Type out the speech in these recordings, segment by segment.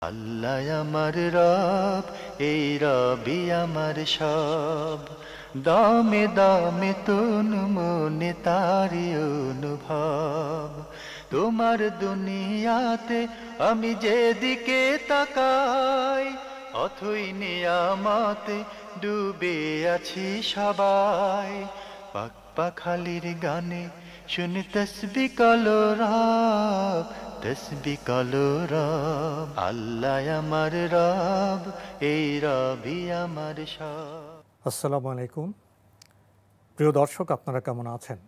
আল্লাহ আমার রব, এই রবি আমার সব। দামে দামে তন মনে তারি অনুভব। তোমার দুনিয়াতে আমি যেদিকে তাকাই, অথই নিয়ামতে ডুবে আছি সবাই। পাক পাখালির গানে শুনি তসবি কলরব, তসবি কলরব। আল্লাহ আমার রব, এই রবি আমার সব। আসসালামু আলাইকুম। প্রিয় দর্শক, আপনারা কেমন আছেন?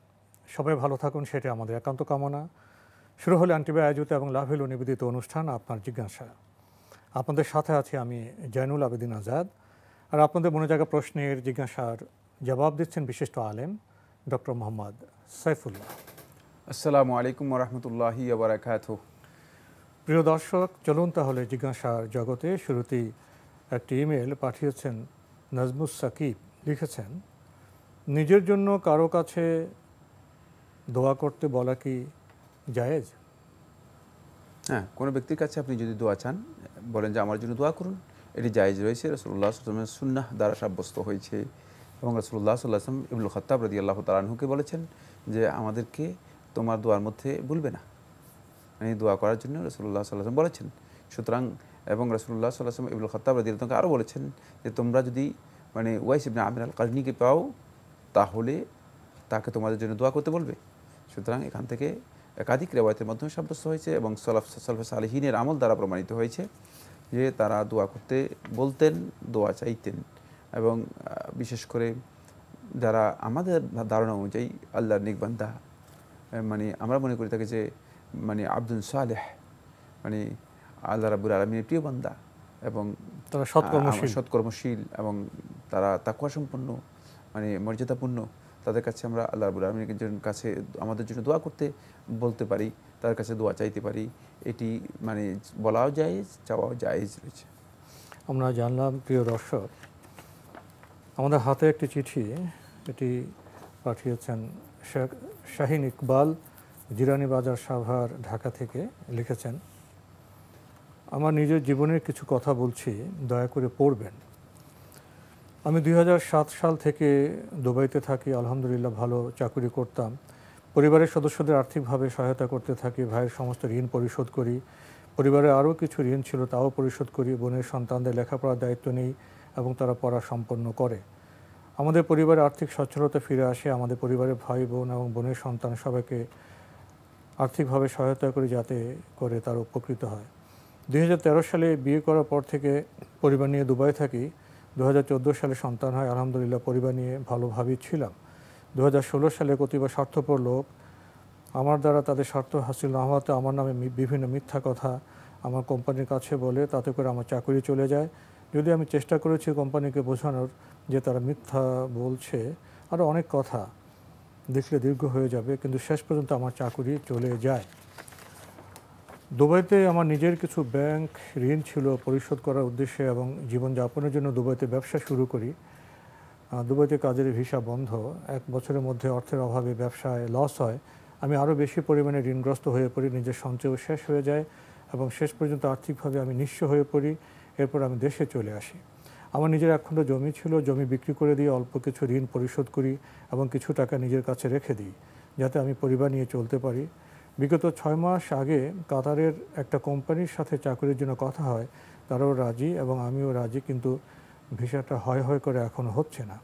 সবাই ভালো থাকুন, সেটি আমাদের একান্ত কামনা। শুরু হলে আন্টিবাই আয়োজিত এবং লাভেলু নিবেদিত অনুষ্ঠান আপনার জিজ্ঞাসা। আপনাদের সাথে আছি আমি জয়নুল আবেদিন আজাদ। আর আপনাদের মনে জাগা প্রশ্নের জিজ্ঞাসার জবাব দিচ্ছেন বিশিষ্ট আলেম ডক্টর মোহাম্মদ সাইফুল্লাহ। আসসালামু আলাইকুম ওরহমতুল্লাহি ওয়া বারাকাতুহু। প্রিয় দর্শক, চলুন তাহলে জিজ্ঞাসার জগতে। শুরুতেই একটি ইমেল পাঠিয়েছেন নাজমুস সাকিব। লিখেছেন, নিজের জন্য কারো কাছে দোয়া করতে বলা কি জায়েজ? হ্যাঁ, কোনো ব্যক্তির কাছে আপনি যদি দোয়া চান, বলেন যে আমার জন্য দোয়া করুন, এটি জায়েজ রয়েছে। রাসূলুল্লাহ সাল্লাল্লাহু আলাইহি ওয়াসাল্লামের সুন্নাহ দ্বারা সাব্যস্ত হয়েছে। এবং রাসূলুল্লাহ সাল্লাল্লাহু আলাইহি ওয়াসাল্লাম ইবনুল খাত্তাব রাদিয়াল্লাহু তাআলা আনহুকে বলেছেন যে আমাদেরকে তোমার দোয়ার মধ্যে ভুলবে না, মানে দোয়া করার জন্য রাসূলুল্লাহ সাল্লাল্লাহু আলাইহি ওয়াসাল্লাম বলেছেন। সুতরাং এবং রাসূলুল্লাহ সাল্লাল্লাহু আলাইহি ওয়াসাল্লাম ইবনুল খাত্তাব রাদিয়াল্লাহু তাআলাকে আরও বলেছেন যে তোমরা যদি ওয়াইস ইবনে আমির আল কারনিকে পাও, তাহলে তাকে তোমাদের জন্য দোয়া করতে বলবে। সুতরাং এখান থেকে একাধিক রেওয়ায়তের মাধ্যমে সাব্যস্ত হয়েছে এবং সালফে সালেহিনের আমল দ্বারা প্রমাণিত হয়েছে যে তারা দোয়া করতে বলতেন, দোয়া চাইতেন। এবং বিশেষ করে যারা আমাদের ধারণা অনুযায়ী আল্লাহর নেক বান্দা, আমরা মনে করি থাকি যে আব্দুল সালেহ, আল্লাহ রাব্বুল আলামিনের প্রিয় বান্দা এবং তারা সৎকর্মশীল এবং তারা তাকওয়া সম্পন্ন, মর্যাদাপূর্ণ। তাদের কাছে আমরা আল্লাহ রাব্বুল আলামিনের কাছে আমাদের জন্য দোয়া করতে বলতে পারি, তার কাছে দোয়া চাইতে পারি। এটি বলাও জায়েজ, চাওয়াও জায়েজ রয়েছে। আমরা জানলাম। প্রিয় দর্শক, আমাদের হাতে একটি চিঠি, এটি পাঠিয়েছেন শাহিন ইকবাল, জিরানি বাজার সাভার, ঢাকা থেকে। লিখেছেন, আমার নিজের জীবনের কিছু কথা বলছি, দয়া করে পড়বেন। আমি 2007 সাল থেকে দুবাইতে থাকি। আলহামদুলিল্লাহ ভালো চাকরি করতাম। পরিবারের সদস্যদের আর্থিকভাবে সহায়তা করতে থাকি। ভাইয়ের সমস্ত ঋণ পরিশোধ করি। পরিবারে আরও কিছু ঋণ ছিল, তাও পরিশোধ করি। বোনের সন্তানদের লেখাপড়ার দায়িত্ব নেই এবং তারা পড়া সম্পন্ন করে। আমাদের পরিবারে আর্থিক সচ্ছলতা ফিরে আসে। আমাদের পরিবারের ভাই বোন এবং বোনের সন্তান সবাইকে আর্থিকভাবে সহায়তা করি, যাতে করে তারা উপকৃত হয়। 2013 সালে বিয়ে করার পর থেকে পরিবার নিয়ে দুবাই থাকি। 2014 সালে সন্তান হয়। আলহামদুলিল্লাহ পরিবার নিয়ে ভালোভাবেই ছিলাম। 2016 সালে কতিপয় স্বার্থপর লোক আমার দ্বারা তাদের স্বার্থ হাসিল না হওয়াতে আমার নামে বিভিন্ন মিথ্যা কথা আমার কোম্পানির কাছে বলে, তাতে করে আমার চাকরি চলে যায়। যদি আমি চেষ্টা করেছি কোম্পানিকে বোঝানোর যে তারা মিথ্যা বলছে, আরও অনেক কথা দেখলে দীর্ঘ হয়ে যাবে, কিন্তু শেষ পর্যন্ত আমার চাকরি চলে যায়। দুবাইতে আমার নিজের কিছু ব্যাংক ঋণ ছিল, পরিশোধ করার উদ্দেশ্যে এবং জীবনযাপনের জন্য দুবাইতে ব্যবসা শুরু করি। দুবাইতে কাজের ভিসা বন্ধ। 1 বছরের মধ্যে অর্থের অভাবে ব্যবসায় লস হয়। আমি আরও বেশি পরিমাণে ঋণগ্রস্ত হয়ে পড়ি। নিজের সঞ্চয় শেষ হয়ে যায় এবং শেষ পর্যন্ত আর্থিকভাবে আমি নিঃস্ব হয়ে পড়ি। এরপর আমি দেশে চলে আসি। আমার নিজের একখণ্ড জমি ছিল, জমি বিক্রি করে দিয়ে অল্প কিছু ঋণ পরিশোধ করি এবং কিছু টাকা নিজের কাছে রেখে দিই, যাতে আমি পরিবার নিয়ে চলতে পারি। বিগত 6 মাস আগে কাতারের একটা কোম্পানির সাথে চাকরির জন্য কথা হয়। তারাও রাজি এবং আমিও রাজি, কিন্তু ভিসাটা হয় করে এখনও হচ্ছে না।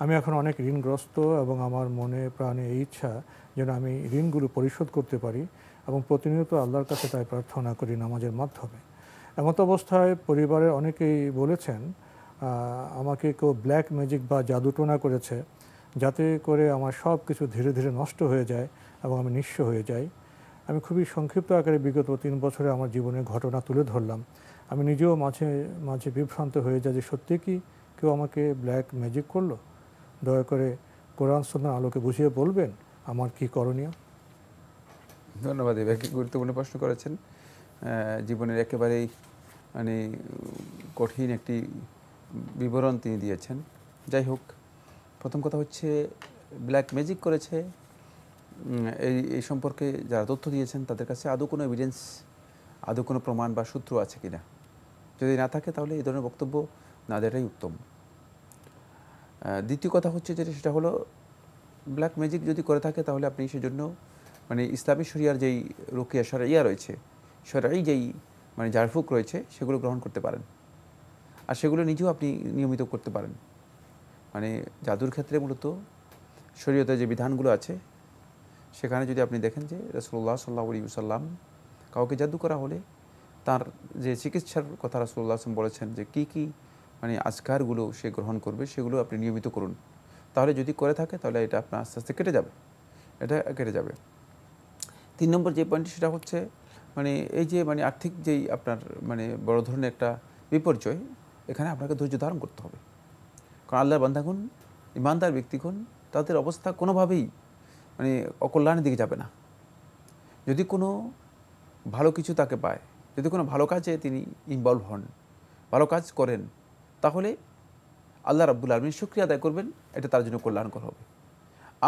আমি এখন অনেক ঋণগ্রস্ত এবং আমার মনে প্রাণে এই ইচ্ছা যেন আমি ঋণগুলো পরিশোধ করতে পারি এবং প্রতিনিয়ত আল্লাহর কাছে তাই প্রার্থনা করি নামাজের মাধ্যমে। এমত অবস্থায় পরিবারের অনেকেই বলেছেন আমাকে কেউ ব্ল্যাক ম্যাজিক বা জাদুটোনা করেছে, যাতে করে আমার সব কিছু ধীরে ধীরে নষ্ট হয়ে যায় এবং আমি নিঃস্ব হয়ে যাই। আমি খুবই সংক্ষিপ্ত আকারে বিগত 3 বছরে আমার জীবনের ঘটনা তুলে ধরলাম। আমি নিজেও মাঝে মাঝে বিভ্রান্ত হয়ে যাই যে সত্যি কি কেউ আমাকে ব্ল্যাক ম্যাজিক করলো? দয়া করে কোরআন সুন্নাহর আলোকে বুঝিয়ে বলবেন আমার কি করণীয়? ধন্যবাদ। এবার কি গুরুত্বপূর্ণ প্রশ্ন করেছেন। জীবনের একেবারেই কঠিন একটি বিবরণ তিনি দিয়েছেন। যাই হোক, প্রথম কথা হচ্ছে ব্ল্যাক ম্যাজিক করেছে এই সম্পর্কে যারা তথ্য দিয়েছেন তাদের কাছে আদৌ কোনো এভিডেন্স, আদৌ কোনো প্রমাণ বা সূত্র আছে কিনা। যদি না থাকে তাহলে এই ধরনের বক্তব্য না দেওয়াটাই উত্তম। দ্বিতীয় কথা হচ্ছে যেটা, সেটা হলো ব্ল্যাক ম্যাজিক যদি করে থাকে তাহলে আপনি সেজন্য মানে ইসলামী শরিয়ার যেই রুকিয়া শরঈয়া রয়েছে, শরঈ যেই মানে ঝাড়ফুঁক রয়েছে সেগুলো গ্রহণ করতে পারেন, আর সেগুলো নিজেও আপনি নিয়মিত করতে পারেন। মানে জাদুর ক্ষেত্রে মূলত শরীয়তে যে বিধানগুলো আছে সেখানে যদি আপনি দেখেন যে রাসূলুল্লাহ সাল্লাল্লাহু আলাইহি ওয়াসাল্লাম কাউকে জাদু করা হলে তার যে চিকিৎসার কথা রাসূলুল্লাহ সাল্লাল্লাহু আলাইহি ওয়াসাল্লাম বলেছেন যে কী কী মানে আজকারগুলো সে গ্রহণ করবে সেগুলো আপনি নিয়মিত করুন, তাহলে যদি করে থাকে তাহলে এটা আপনার আস্তে আস্তে কেটে যাবে, এটা কেটে যাবে। 3 নম্বর যে পয়েন্ট সেটা হচ্ছে মানে এই যে মানে আর্থিক যেই আপনার মানে বড় ধরনের একটা বিপর্যয়, এখানে আপনাকে ধৈর্য ধারণ করতে হবে। কারণ আল্লাহর বান্দাগণ, ইমানদার ব্যক্তিগণ, তাদের অবস্থা কোনোভাবেই মানে অকল্যাণের দিকে যাবে না। যদি কোনো ভালো কিছু তাকে পায়, যদি কোনো ভালো কাজে তিনি ইনভলভ হন, ভালো কাজ করেন, তাহলে আল্লাহ রাব্বুল আলামিন শুকরিয়া আদায় করবেন, এটা তার জন্য কল্যাণকর হবে।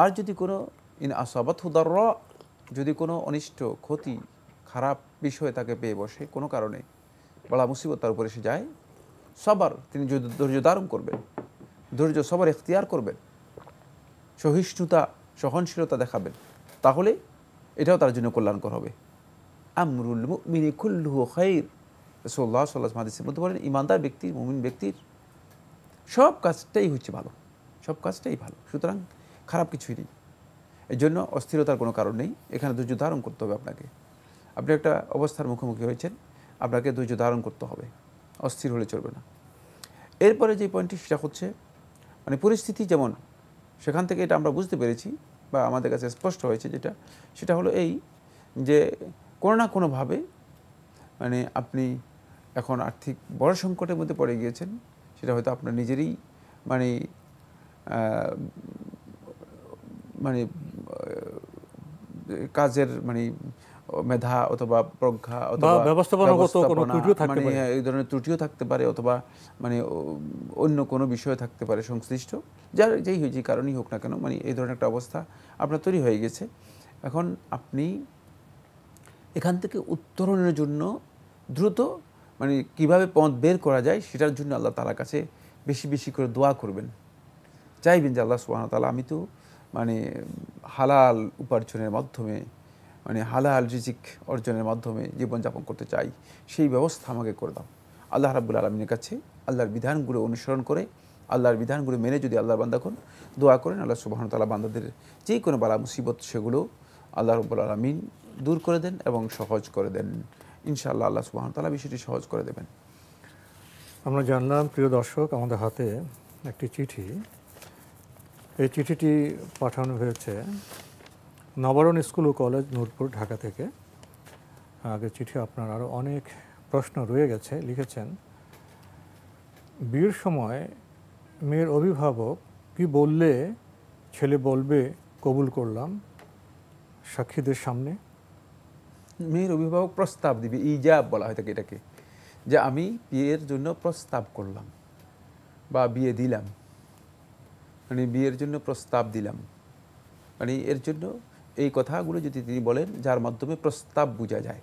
আর যদি কোনো ইন আসাবাতহু দাররা, যদি কোনো অনিষ্ট, ক্ষতি, খারাপ বিষয় তাকে পেয়ে বসে, কোনো কারণে বড় মুসিবত তার উপরে এসে যায়, সবার তিনি যদি ধৈর্য ধারণ করবেন, ধৈর্য সবার এখতিয়ার করবেন, সহিষ্ণুতা, সহনশীলতা দেখাবেন, তাহলে এটাও তার জন্য কল্যাণকর হবে। আমরুল মুমিনি কুল্লুহু খাইর, রাসূলুল্লাহ সাল্লাল্লাহু আলাইহি হাদিসের মধ্যে বলেন ঈমানদার ব্যক্তির, মুমিন ব্যক্তির সব কাজটাই হচ্ছে ভালো, সব কাজটাই ভালো, সুতরাং খারাপ কিছুই নেই। এই জন্য অস্থিরতার কোনো কারণ নেই, এখানে ধৈর্য ধারণ করতে হবে আপনাকে। আপনি একটা অবস্থার মুখোমুখি হয়েছেন, আপনাকে ধৈর্য ধারণ করতে হবে, অস্থির হলে চলবে না। এরপরে যে পয়েন্টটি সেটা হচ্ছে মানে পরিস্থিতি যেমন, সেখান থেকে এটা আমরা বুঝতে পেরেছি বা আমাদের কাছে স্পষ্ট হয়েছে যেটা, সেটা হলো এই যে কোনো না কোনোভাবে মানে আপনি এখন আর্থিক বড় সংকটের মধ্যে পড়ে গিয়েছেন, সেটা হয়তো আপনার নিজেরই মানে মানে কাজের মানে মেধা অথবা প্রজ্ঞা অথবা ব্যবস্থাপনাগত কোনো ত্রুটিও থাকতে পারে, এই ধরনের ত্রুটিও থাকতে পারে, অথবা মানে অন্য কোনো বিষয় থাকতে পারে সংশ্লিষ্ট, যার যেই যে কারণেই হোক না কেন, মানে এই ধরনের একটা অবস্থা আপনার তৈরি হয়ে গেছে। এখন আপনি এখান থেকে উত্তরণের জন্য দ্রুত মানে কিভাবে পথ বের করা যায় সেটার জন্য আল্লাহ তাআলার কাছে বেশি বেশি করে দোয়া করবেন, চাইবেন যে আল্লাহ সুবহানাহু ওয়া তাআলা আমি তো মানে হালাল উপার্জনের মাধ্যমে মানে হালাল রিজিক অর্জনের মাধ্যমে জীবনযাপন করতে চাই, সেই ব্যবস্থা আমাকে করে দাও। আল্লাহ রাব্বুল আলামিনের কাছে আল্লাহর বিধানগুলো অনুসরণ করে, আল্লাহর বিধানগুলো মেনে যদি আল্লাহর বান্দাগণ দোয়া করেন, আল্লাহ সুবহানাহু ওয়া তাআলা বান্দাদের যে কোনো বালা মুসিবত সেগুলো আল্লাহ রাব্বুল আলামিন দূর করে দেন এবং সহজ করে দেন। ইনশাআল্লাহ আল্লাহ সুবহানাহু ওয়া তাআলা বিষয়টি সহজ করে দেবেন। আমরা জানলাম প্রিয় দর্শক, আমাদের হাতে একটি চিঠি, এই চিঠিটি পাঠানো হয়েছে নবরণ স্কুল ও কলেজ, নূরপুর, ঢাকা থেকে। আগের চিঠি আপনার আরও অনেক প্রশ্ন রয়ে গেছে। লিখেছেন, বিয়ের সময় মেয়ের অভিভাবক কি বললে ছেলে বলবে কবুল করলাম সাক্ষীদের সামনে? মেয়ের অভিভাবক প্রস্তাব দিবে, ইজাব বলা হয় থাকে এটাকে, যে আমি বিয়ের জন্য প্রস্তাব করলাম বা বিয়ে দিলাম, মানে বিয়ের জন্য প্রস্তাব দিলাম, মানে এর জন্য এই কথাগুলো যদি তিনি বলেন যার মাধ্যমে প্রস্তাব বোঝা যায়,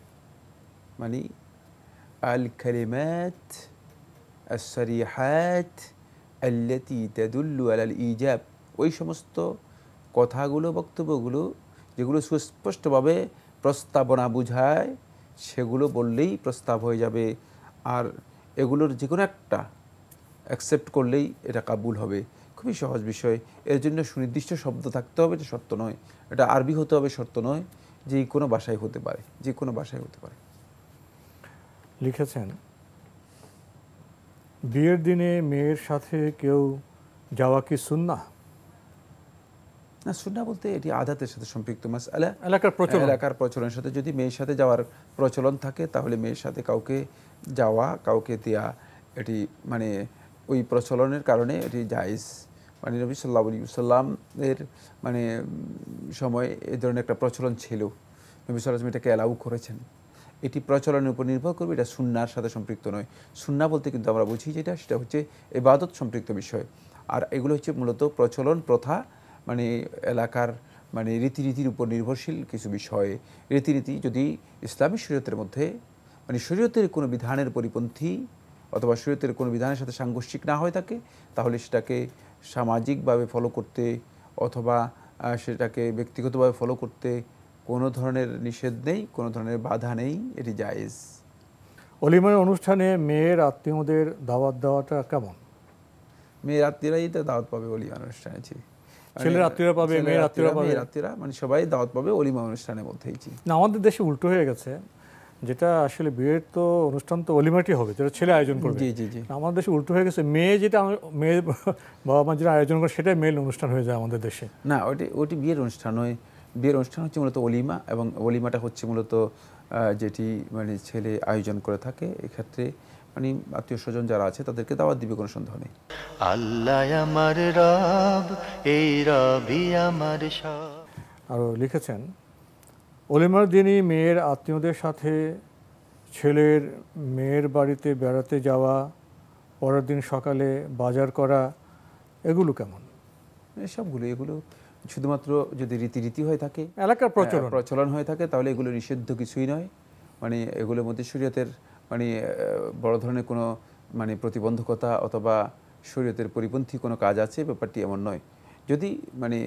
মানে আল কালিমাত আস-সারিহাত আল্লাতী তাদুল্লু আলাল ইজাব, ওই সমস্ত কথাগুলো, বক্তব্যগুলো যেগুলো সুস্পষ্টভাবে প্রস্তাবনা বোঝায়, সেগুলো বললেই প্রস্তাব হয়ে যাবে। আর এগুলোর যে কোনো একটা অ্যাকসেপ্ট করলেই এটা কাবুল হবে। খুবই সহজ বিষয়। এর জন্য সুনির্দিষ্ট শব্দ থাকতে হবে, এটা শর্ত নয়। এটা আরবি হতে হবে, শর্ত নয়। যে কোনো ভাষায় হতে পারে, যে কোনো ভাষায় হতে পারে। লিখেছেন, বিয়ের দিনে মেয়ের সাথে কেউ যাওয়া কি সুন্নাহ? না, সুন্নাহ বলতে এটি আদাতের সাথে সম্পৃক্ত মাসআলা, এলাকার প্রচলনের সাথে যদি মেয়ের সাথে যাওয়ার প্রচলন থাকে তাহলে মেয়ের সাথে কাউকে যাওয়া, কাউকে দেয়া, এটি মানে ওই প্রচলনের কারণে এটি জায়েজ। মানে নবী সাল্লাল্লাহু আলাইহি ওয়াসাল্লামের মানে সময় এই ধরনের একটা প্রচলন ছিল, নবী সাল্লাল্লাহু আলাইহি ওয়াসাল্লাম এটাকে অ্যালাউ করেছেন। এটি প্রচলনের উপর নির্ভর করবে, এটা সুন্নাহর সাথে সম্পৃক্ত নয়। সুন্নাহ বলতে কিন্তু আমরা বুঝি যেটা, সেটা হচ্ছে ইবাদত সম্পৃক্ত বিষয়। আর এগুলো হচ্ছে মূলত প্রচলন, প্রথা, মানে এলাকার মানে রীতিনীতির উপর নির্ভরশীল কিছু বিষয়। রীতিনীতি যদি ইসলামী শরীয়তের মধ্যে মানে শরীয়তের কোনো বিধানের পরিপন্থী অথবা শরীয়তের কোনো বিধানের সাথে সাংঘর্ষিক না হয়ে থাকে, তাহলে সেটাকে সামাজিকভাবে ফলো করতে অথবা সেটাকে ব্যক্তিগতভাবে ফলো করতে কোনো ধরনের নিষেধ নেই, কোনো ধরনের বাধা নেই, এটি জায়েজ। ওলিমার অনুষ্ঠানে মেয়ের আত্মীয়দের দাওয়াত দেওয়াটা কেমন? মেয়ের আত্মীয়রাই তো দাওয়াত পাবে ওলিমার অনুষ্ঠানে। ছেলের আত্মীয়রা পাবে, মেয়ের আত্মীয়রা পাবে, মেয়ের আত্মীয়রা মানে সবাই দাওয়াত পাবে ওলিমা অনুষ্ঠানের মধ্যেই। না, আমাদের দেশে উল্টো হয়ে গেছে, যেটা আসলে বিয়ের তো অনুষ্ঠান তো অলিমাটি হবে, যেটা ছেলে আয়োজন করবে। জি জি জি। আমাদের দেশে উল্টো হয়ে গেছে, মেয়ে যেটা মেয়ে বাবা মা যেটা আয়োজন করে সেটাই মেয়ের অনুষ্ঠান হয়ে যায় আমাদের দেশে। না, ওটি বিয়ের অনুষ্ঠান নয়। বিয়ের অনুষ্ঠান হচ্ছে মূলত অলিমা, এবং অলিমাটা হচ্ছে মূলত যেটি মানে ছেলে আয়োজন করে থাকে। এক্ষেত্রে মানে আত্মীয় স্বজন যারা আছে তাদেরকে দাওয়াত দিবে, কোনো সন্দেহ নেই। আল্লাহ আমার রব, এই রবি আমার সব। আরও লিখেছেন, অলিমার দিনই মেয়ের আত্মীয়দের সাথে ছেলের মেয়ের বাড়িতে বেড়াতে যাওয়া, পরের দিন সকালে বাজার করা, এগুলো কেমন? এগুলো শুধুমাত্র যদি রীতি হয়ে থাকে, এলাকার প্রচলন হয়ে থাকে, তাহলে এগুলো নিষিদ্ধ কিছুই নয়। মানে এগুলোর মধ্যে শরীয়তের মানে বড় ধরনের কোনো মানে প্রতিবন্ধকতা অথবা শরীয়তের পরিপন্থী কোনো কাজ আছে, ব্যাপারটি এমন নয়। যদি মানে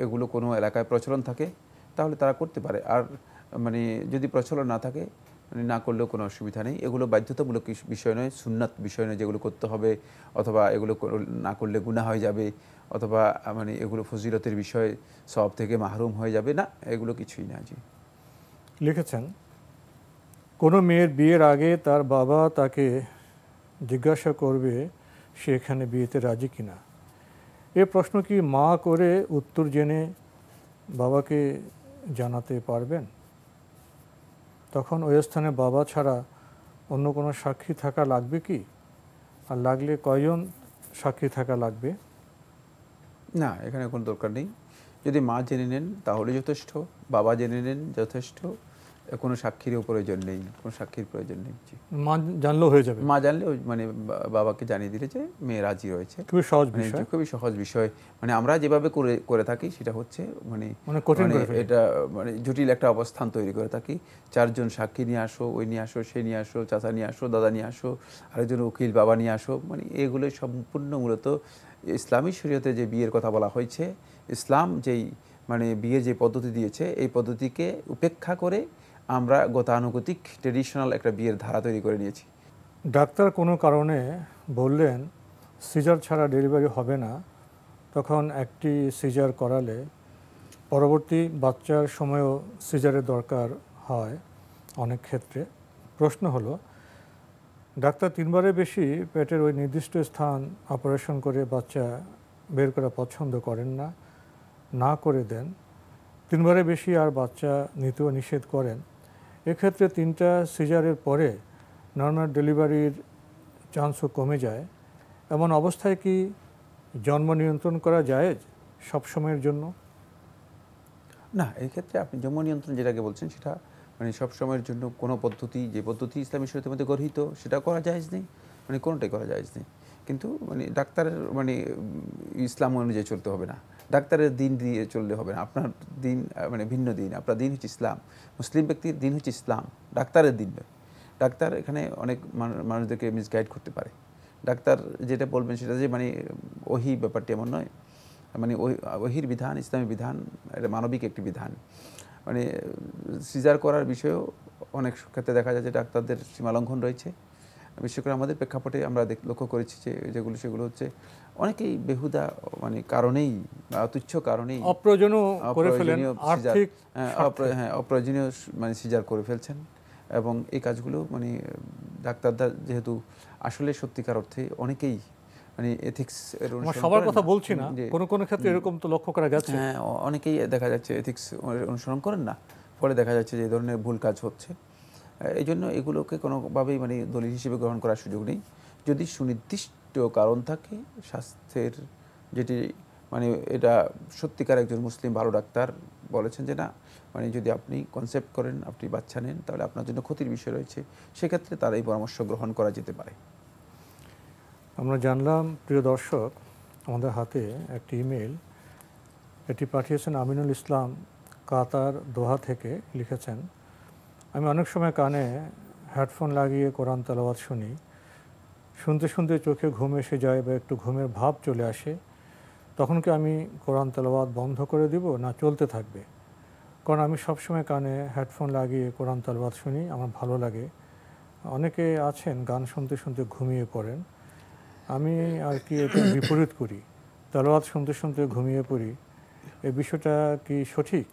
এগুলো কোনো এলাকায় প্রচলন থাকে তাহলে তারা করতে পারে, আর মানে যদি প্রচলন না থাকে মানে না করলেও কোনো অসুবিধা নেই। এগুলো বাধ্যতামূলক বিষয় নয়, সুন্নাত বিষয় নয় যেগুলো করতে হবে, অথবা এগুলো না করলে গুনাহ হয়ে যাবে, অথবা মানে এগুলো ফজিলতের বিষয়, সওয়াব থেকে মাহরুম হয়ে যাবে, না, এগুলো কিছুই না। জি। লিখেছেন, কোনো মেয়ের বিয়ের আগে তার বাবা তাকে জিজ্ঞাসা করবে সে এখানে বিয়েতে রাজি কিনা। এ প্রশ্ন কি মা করে উত্তর জেনে বাবাকে জানাতে পারবেন? তখন ওই স্থানে বাবা ছাড়া অন্য কোনো সাক্ষী থাকা লাগবে কি? আর লাগলে কয়জন সাক্ষী থাকা লাগবে? না, এখানে কোনো দরকার নেই। যদি মা জেনে নেন তাহলে যথেষ্ট, বাবা জেনে নেন যথেষ্ট, কোনো সাক্ষীর প্রয়োজন নেই, কোনো সাক্ষীর প্রয়োজন নেই। মা জানলেও হয়ে যাবে? মা জানলে মানে বাবাকে জানিয়ে দিলে যে মেয়ে রাজি রয়েছে। খুবই সহজ বিষয়, খুবই সহজ বিষয়। মানে আমরা যেভাবে করে থাকি সেটা হচ্ছে মানে কঠিন, এটা মানে জটিল একটা অবস্থান তৈরি করে থাকি। 4 জন সাক্ষী নিয়ে আসো, ওই নিয়ে আসো, সে নিয়ে আসো, চাচা নিয়ে আসো, দাদা নিয়ে আসো, আরেকজন উকিল বাবা নিয়ে আসো। মানে এগুলো সম্পূর্ণ মূলত ইসলামী শরীয়তে যে বিয়ের কথা বলা হয়েছে, ইসলাম যেই মানে বিয়ের যে পদ্ধতি দিয়েছে, এই পদ্ধতিকে উপেক্ষা করে আমরা গতানুগতিক ট্রেডিশনাল একটা বিয়ের ধারা তৈরি করে নিয়েছি। ডাক্তার কোনো কারণে বললেন সিজার ছাড়া ডেলিভারি হবে না, তখন একটি সিজার করালে পরবর্তী বাচ্চার সময়ও সিজারের দরকার হয় অনেক ক্ষেত্রে। প্রশ্ন হলো, ডাক্তার 3বারের বেশি পেটের ওই নির্দিষ্ট স্থান অপারেশন করে বাচ্চা বের করা পছন্দ করেন না, না করে দেন। 3বারের বেশি আর বাচ্চা নিতেও নিষেধ করেন। এক্ষেত্রে 3টা সিজারের পরে নর্মাল ডেলিভারির চান্সও কমে যায়। এমন অবস্থায় কি জন্ম নিয়ন্ত্রণ করা যায় সবসময়ের জন্য? না, এই ক্ষেত্রে আপনি জন্ম নিয়ন্ত্রণ যেটাকে বলছেন সেটা মানে সবসময়ের জন্য কোনো পদ্ধতি, যে পদ্ধতি ইসলামী শরীয়তের মধ্যে গর্হিত সেটা করা জায়েজ নেই, মানে কোনোটাই করা জায়েজ নেই। কিন্তু মানে ডাক্তারের মানে ইসলাম অনুযায়ী চলতে হবে না, ডাক্তারের দিন দিয়ে চললে হবে না। আপনার দিন মানে ভিন্ন দিন, আপনার দিন হচ্ছে ইসলাম, মুসলিম ব্যক্তির দিন হচ্ছে ইসলাম, ডাক্তারের দিন নয়। ডাক্তার এখানে অনেক মানুষদেরকে মিসগাইড করতে পারে। ডাক্তার যেটা বলবেন সেটা যে মানে ওহি, ব্যাপারটি এমন নয়। মানে ওহির বিধান, ইসলামী বিধান, এটা মানবিক একটি বিধান। মানে সিজার করার বিষয়েও অনেক ক্ষেত্রে দেখা যায় যে ডাক্তারদের সীমালঙ্ঘন রয়েছে। বিশেষ করে আমাদের প্রেক্ষাপটে আমরা লক্ষ্য করেছি যে সেগুলো হচ্ছে অনেকেই বেহুদা মানে কারণেই, তুচ্ছ কারণেই অপ্রয়োজনীয় মানে সিজার করে ফেলছেন। এবং এই কাজগুলো মানে ডাক্তাররা যেহেতু আসলে সত্যিকার অর্থে অনেকেই মানে এথিক্স এর সবার কথা বলছি না, কোন ক্ষেত্রে এরকম তো লক্ষ্য করা গেছে। হ্যাঁ, অনেকেই দেখা যাচ্ছে এথিক্স অনুসরণ করেন না, ফলে দেখা যাচ্ছে যে এই ধরনের ভুল কাজ হচ্ছে। এই জন্য এগুলোকে কোনোভাবেই মানে দলিল হিসেবে গ্রহণ করার সুযোগ নেই। যদি সুনির্দিষ্ট কারণ থাকে স্বাস্থ্যের, যেটি মানে এটা সত্যিকার একজন মুসলিম ভালো ডাক্তার বলেছেন যে না, মানে যদি আপনি কনসেপ্ট করেন, আপনি বাচ্চা নেন, তাহলে আপনার জন্য ক্ষতির বিষয় রয়েছে, সেক্ষেত্রে তার এই পরামর্শ গ্রহণ করা যেতে পারে। আমরা জানলাম, প্রিয় দর্শক, আমাদের হাতে একটি ইমেল, এটি পাঠিয়েছেন আমিনুল ইসলাম, কাতার, দোহা থেকে। লিখেছেন, আমি অনেক সময় কানে হেডফোন লাগিয়ে কোরআন তেলাওয়াত শুনি, শুনতে শুনতে চোখে ঘুম এসে যায় বা একটু ঘুমের ভাব চলে আসে, তখন কি আমি কোরআন তেলাওয়াত বন্ধ করে দিব না চলতে থাকবে? কারণ আমি সবসময় কানে হেডফোন লাগিয়ে কোরআন তেলাওয়াত শুনি, আমার ভালো লাগে। অনেকে আছেন গান শুনতে শুনতে ঘুমিয়ে পড়েন, আমি আর কি এটা বিপরীত করি, তেলাওয়াত শুনতে শুনতে ঘুমিয়ে পড়ি। এই বিষয়টা কি সঠিক?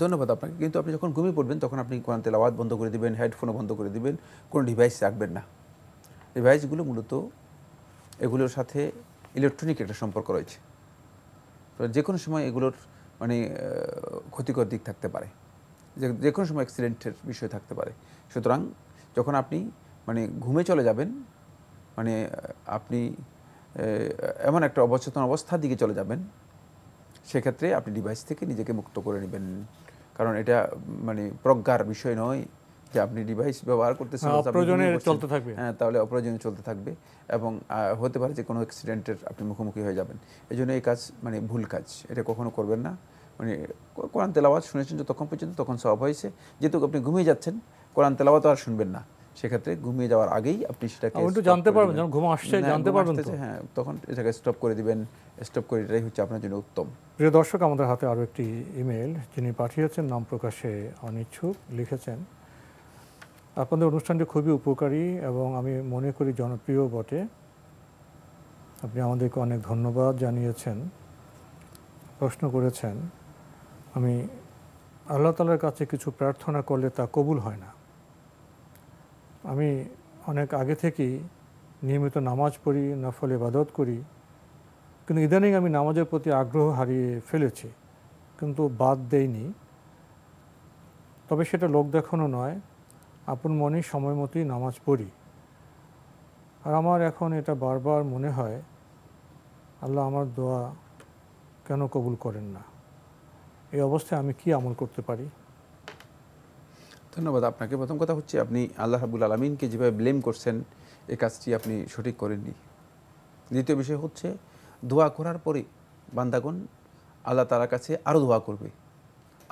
ধন্যবাদ আপনাকে। কিন্তু আপনি যখন ঘুমিয়ে পড়বেন তখন আপনি কোরআন তেলাওয়াত বন্ধ করে দিবেন, হেডফোনও বন্ধ করে দিবেন, কোনো ডিভাইস রাখবেন না। ডিভাইসগুলো মূলত এগুলোর সাথে ইলেকট্রনিক একটা সম্পর্ক রয়েছে, তো যে কোনো সময় এগুলোর মানে ক্ষতিকর দিক থাকতে পারে, যে কোনো সময় অ্যাক্সিডেন্টের বিষয় থাকতে পারে। সুতরাং যখন আপনি মানে ঘুমে চলে যাবেন, মানে আপনি এমন একটা অবচেতন অবস্থার দিকে চলে যাবেন, সেক্ষেত্রে আপনি ডিভাইস থেকে নিজেকে মুক্ত করে নেবেন। কারণ এটা মানে প্রজ্ঞার বিষয় নয় যে আপনি ডিভাইস ব্যবহার করতেছেন অপ্রয়োজনে চলতে থাকবে, হ্যাঁ, তাহলে অপ্রয়োজনে চলতে থাকবে এবং হতে পারে যে কোনো অ্যাক্সিডেন্টের আপনি মুখোমুখি হয়ে যাবেন। এই জন্য এই কাজ মানে ভুল কাজ, এটা কখনো করবেন না। মানে কোরআন তেলাওয়াত শুনেছেন যতক্ষণ পর্যন্ত তখন সওয়াব হয়েছে, যেহেতু আপনি ঘুমিয়ে যাচ্ছেন কোরআন তেলাওয়াত আর শুনবেন না, সেক্ষেত্রে ঘুমিয়ে যাওয়ার আগেই আপনি সেটাকে একটু জানতে পারবেন, যখন ঘুম আসছে জানতে পারবেন তো, হ্যাঁ, তখন এটাকে স্টপ করে দিবেন। স্টপ করে এটাই হচ্ছে আপনার জন্য উত্তম। প্রিয় দর্শক, আমাদের হাতে আরও একটি ইমেল, যিনি পাঠিয়েছেন নাম প্রকাশে অনিচ্ছুক, লিখেছেন, আপনাদের অনুষ্ঠানটি খুবই উপকারী এবং আমি মনে করি জনপ্রিয় বটে। আপনি আমাদেরকে অনেক ধন্যবাদ জানিয়েছেন। প্রশ্ন করেছেন, আমি আল্লাহ তাআলার কাছে কিছু প্রার্থনা করলে তা কবুল হয় না। আমি অনেক আগে থেকেই নিয়মিত নামাজ পড়ি, নফল ইবাদত করি, কিন্তু ইদানিং আমি নামাজের প্রতি আগ্রহ হারিয়ে ফেলেছি, কিন্তু বাদ দেইনি। তবে সেটা লোক দেখানো নয়, আপন মনেই সময় মতোই নামাজ পড়ি। আর আমার এখন এটা বারবার মনে হয়, আল্লাহ আমার দোয়া কেন কবুল করেন না? এই অবস্থায় আমি কি আমল করতে পারি? ধন্যবাদ আপনাকে। প্রথম কথা হচ্ছে আপনি আল্লাহ রাব্বুল আলামিনকে যেভাবে ব্লেম করছেন, এই কাজটি আপনি সঠিক করেননি। দ্বিতীয় বিষয় হচ্ছে, দোয়া করার পরে বান্দাগণ আল্লাহ তাআলার কাছে আরও দোয়া করবে,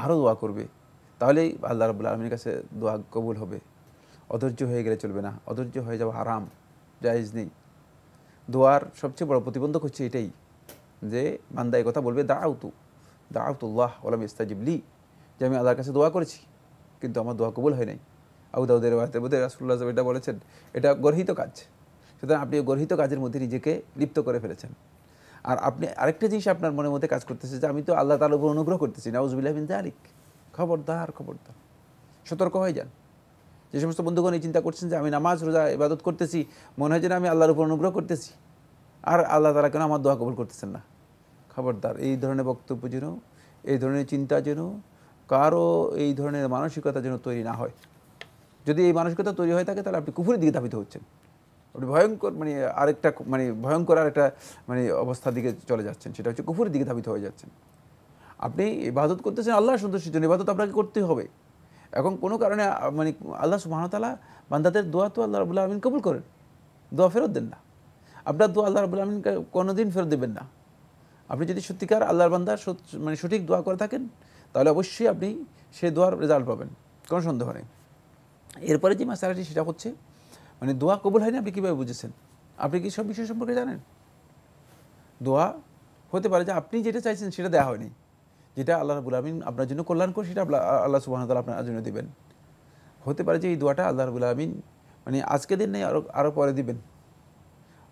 আরও দোয়া করবে, তাহলেই আল্লাহ রাব্বুল আলামিনের কাছে দোয়া কবুল হবে। অধৈর্য হয়ে গেলে চলবে না, অধৈর্য হয়ে যাওয়া হারাম, জায়েজ নেই। দোয়ার সবচেয়ে বড় প্রতিবন্ধক হচ্ছে এটাই যে বান্দা এই কথা বলবে, দাআউতুল্লাহ ওয়ালাম ইস্তাজিব লি, যে আমি আল্লাহর কাছে দোয়া করেছি কিন্তু আমার দোয়া কবুল হয় নাই। আবু দাউদের মধ্যে রাসূলুল্লাহ সাল্লাল্লাহু আলাইহি ওয়াসাল্লাম এটা বলেছেন, এটা গর্হিত কাজ। সুতরাং আপনি গর্হিত কাজের মধ্যে নিজেকে লিপ্ত করে ফেলেছেন। আর আপনি আরেকটা জিনিস আপনার মনের মধ্যে কাজ করতেছে যে আমি তো আল্লাহ তাআলার উপর অনুগ্রহ করতেছি, নাউযুবিল্লাহি মিন যালিক। খবরদার, খবরদার, সতর্ক হয়ে যান। যে সমস্ত বন্ধুগণ এই চিন্তা করছেন যে আমি নামাজ রোজা ইবাদত করতেছি, মনে হয় যেন আমি আল্লাহর উপর অনুগ্রহ করতেছি, আর আল্লাহ তাআলা কেন আমার দোয়া কবুল করতেছেন না, খবরদার। এই ধরনের বক্তব্য যেন, এই ধরনের চিন্তা যেন কারো, এই ধরনের মানসিকতা যেন তৈরি না হয়। যদি এই মানসিকতা তৈরি হয়ে থাকে তাহলে আপনি কুফরের দিকে ধাবিত হচ্ছেন, আপনি ভয়ঙ্কর মানে আরেকটা মানে ভয়ঙ্কর আরেকটা মানে অবস্থার দিকে চলে যাচ্ছেন, সেটা হচ্ছে কুফরের দিকে ধাবিত হয়ে যাচ্ছেন। আপনি ইবাদত করতেছেন আল্লাহর সন্তুষ্টির জন্য, ইবাদত আপনাকে করতেই হবে। এখন কোনো কারণে মানে আল্লাহ সুবহানাহু ওয়া তাআলা বান্দাদের দোয়া তো আল্লাহ রাব্বুল আলামিন কবুল করেন, দোয়া ফেরত দেন না। আপনার দোয়া আল্লাহ রাব্বুল আলামিন কোনোদিন ফেরত দেবেন না। আপনি যদি সত্যিকার আল্লাহর বান্দা মানে সঠিক দোয়া করে থাকেন, তাহলে অবশ্যই আপনি সেই দোয়ার রেজাল্ট পাবেন, কোনো সন্দেহ নেই। এরপরে যে মাসালাটি সেটা হচ্ছে, মানে দোয়া কবুল হয়নি আপনি কীভাবে বুঝেছেন? আপনি কি সব বিষয় সম্পর্কে জানেন? দোয়া হতে পারে যে আপনি যেটা চাইছেন সেটা দেওয়া হয়নি, যেটা আল্লাহ রাব্বুল আলামিন আপনার জন্য কল্যাণকর সেটা আল্লাহ সুবহানাহু ওয়া তাআলা আপনার জন্য দিবেন। হতে পারে যে এই দোয়াটা আল্লাহ রাব্বুল আলামিন মানে আজকে দিন নেই, আরও পরে দিবেন।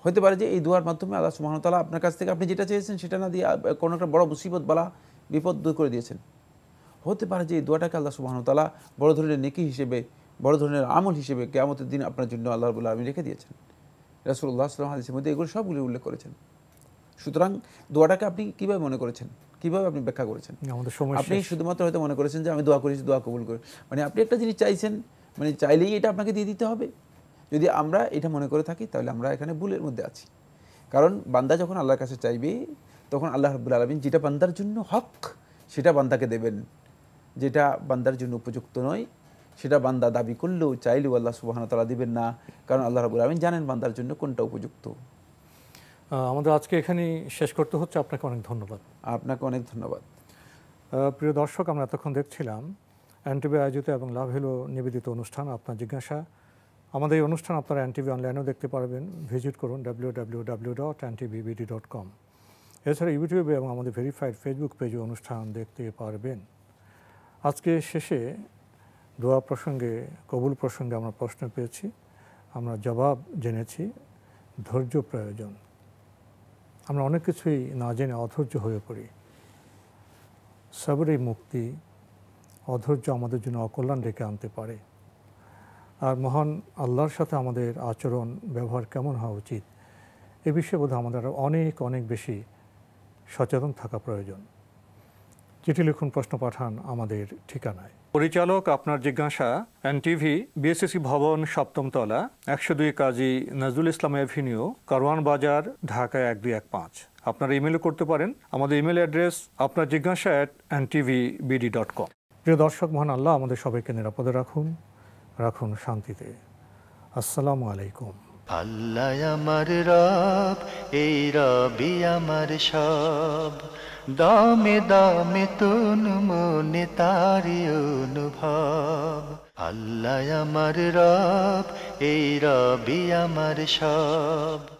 হতে পারে যে এই দোয়ার মাধ্যমে আল্লাহ সুবহানাহু ওয়া তাআলা আপনার কাছ থেকে আপনি যেটা চেয়েছেন সেটা না দিয়ে কোনো একটা বড় মুসিবত বালা বিপদ দূর করে দিয়েছেন। হতে পারে যে এই দোয়াটাকে আল্লাহ সুবহানাহু ওয়া তাআলা বড় ধরনের নেকি হিসেবে, বড় ধরনের আমল হিসেবে কিয়ামতের দিন আপনার জন্য আল্লাহ রাব্বুল আলামিন রেখে দিয়েছেন। রাসূলুল্লাহ সাল্লাল্লাহু আলাইহি ওয়াসাল্লাম হাদিসের মধ্যে এগুলো সবগুলো উল্লেখ করেছেন। সুতরাং দোয়াটাকে আপনি কীভাবে মনে করেছেন, কীভাবে আপনি ব্যাখ্যা করেছেন? আপনি শুধুমাত্র হয়তো মনে করেছেন যে আমি দোয়া করেছি, দোয়া কবুল করে, মানে আপনি একটা জিনিস চাইছেন, মানে চাইলেই এটা আপনাকে দিয়ে দিতে হবে। যদি আমরা এটা মনে করে থাকি তাহলে আমরা এখানে ভুলের মধ্যে আছি। কারণ বান্দা যখন আল্লাহর কাছে চাইবে তখন আল্লাহ রাব্বুল আলামিন যেটা বান্দার জন্য হক সেটা বান্দাকে দেবেন, যেটা বান্দার জন্য উপযুক্ত নয় সেটা বান্দা দাবি করলেও চাইলেও আল্লাহ সুবহানাহু ওয়া তাআলা দিবেন না, কারণ আল্লাহ রাব্বুল আলামিন জানেন বান্দার জন্য কোনটা উপযুক্ত। আমাদের আজকে এখানেই শেষ করতে হচ্ছে। আপনাকে অনেক ধন্যবাদ। আপনাকে অনেক ধন্যবাদ। প্রিয় দর্শক, আমরা এতক্ষণ দেখছিলাম এনটিভি আয়োজিত এবং লাভ হলো নিবেদিত অনুষ্ঠান আপনার জিজ্ঞাসা। আমাদের এই অনুষ্ঠান আপনারা এনটিভি অনলাইনেও দেখতে পারবেন। ভিজিট করুন www.ntvbd.com। এছাড়া ইউটিউবে এবং আমাদের ভেরিফাইড ফেসবুক পেজে অনুষ্ঠান দেখতে পারবেন। আজকে শেষে দোয়া প্রসঙ্গে, কবুল প্রসঙ্গে আমরা প্রশ্ন পেয়েছি, আমরা জবাব জেনেছি। ধৈর্য প্রয়োজন। আমরা অনেক কিছুই না জেনে অধৈর্য হয়ে পড়ি। সবরেই মুক্তি। অধৈর্য আমাদের জন্য অকল্যাণ ডেকে আনতে পারে। আর মহান আল্লাহর সাথে আমাদের আচরণ ব্যবহার কেমন হওয়া উচিত এ বিষয়ে বোধহয় আমাদের অনেক অনেক বেশি সচেতন থাকা প্রয়োজন। চিঠি লিখুন, প্রশ্ন পাঠান আমাদের ঠিকানায়। পরিচালক আপনার জিজ্ঞাসা, এনটিভি, বিএসসি ভবন, 7ম তলা, 102 কাজী নজরুল ইসলাম এভিনিউ, কারওয়ান বাজার, ঢাকা 1215। আপনারা ইমেলও করতে পারেন। আমাদের ইমেল অ্যাড্রেস আপনার জিজ্ঞাসা @ntvbd.com। প্রিয় দর্শক, মহান আল্লাহ আমাদের সবাইকে নিরাপদে রাখুন, রাখুন শান্তিতে। আসসালামু আলাইকুম। আল্লাহ আমার রব, এই রবি আমার সব, দামে দামে তুন মনে তারি অনুভব। আল্লাহ আমার রব, এই রবি আমার সব।